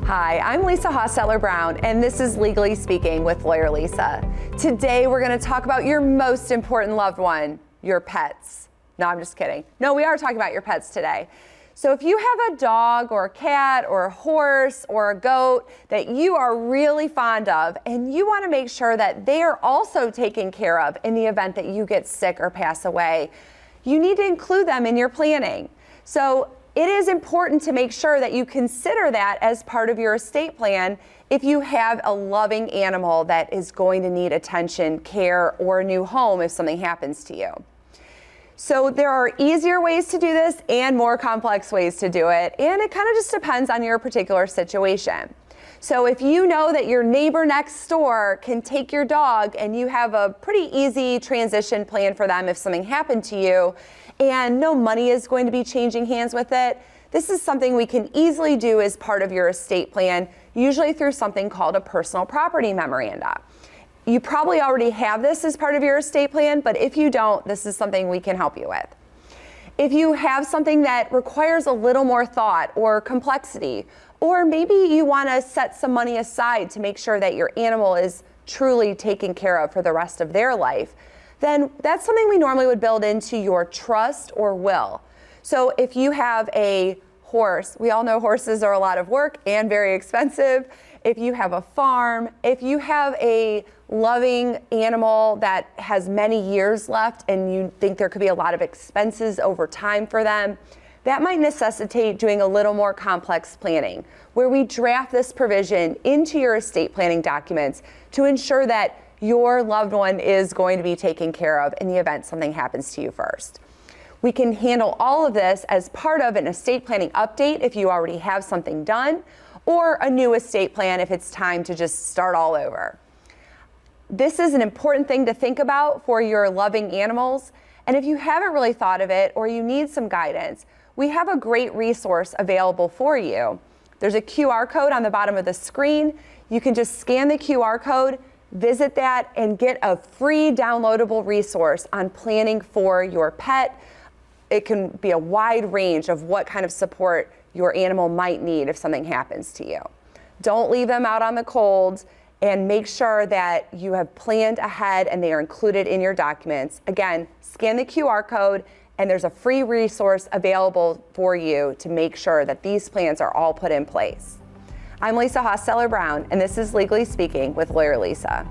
Hi, I'm Lisa Hostetler Brown, and this is Legally Speaking with LawyerLisa. Today, we're going to talk about your most important loved one, your pets. No, I'm just kidding. No, we are talking about your pets today. So if you have a dog or a cat or a horse or a goat that you are really fond of, and you want to make sure that they are also taken care of in the event that you get sick or pass away, you need to include them in your planning. So it is important to make sure that you consider that as part of your estate plan if you have a loving animal that is going to need attention, care, or a new home if something happens to you. So there are easier ways to do this and more complex ways to do it, and it kind of just depends on your particular situation. So if you know that your neighbor next door can take your dog and you have a pretty easy transition plan for them if something happened to you, and no money is going to be changing hands with it, this is something we can easily do as part of your estate plan, usually through something called a personal property memoranda. You probably already have this as part of your estate plan, but if you don't, this is something we can help you with. If you have something that requires a little more thought or complexity, or maybe you want to set some money aside to make sure that your animal is truly taken care of for the rest of their life, then that's something we normally would build into your trust or will. So if you have a horse, we all know horses are a lot of work and very expensive. If you have a farm, if you have a loving animal that has many years left and you think there could be a lot of expenses over time for them, that might necessitate doing a little more complex planning, where we draft this provision into your estate planning documents to ensure that your loved one is going to be taken care of in the event something happens to you first. We can handle all of this as part of an estate planning update if you already have something done, or a new estate plan if it's time to just start all over. This is an important thing to think about for your loving animals, and if you haven't really thought of it or you need some guidance, we have a great resource available for you. There's a QR code on the bottom of the screen. You can just scan the QR code, visit that, and get a free downloadable resource on planning for your pet. It can be a wide range of what kind of support your animal might need if something happens to you. Don't leave them out on the cold, and make sure that you have planned ahead and they are included in your documents. Again, scan the QR code, and there's a free resource available for you to make sure that these plans are all put in place. I'm Lisa Hostetler Brown, and this is Legally Speaking with LawyerLisa.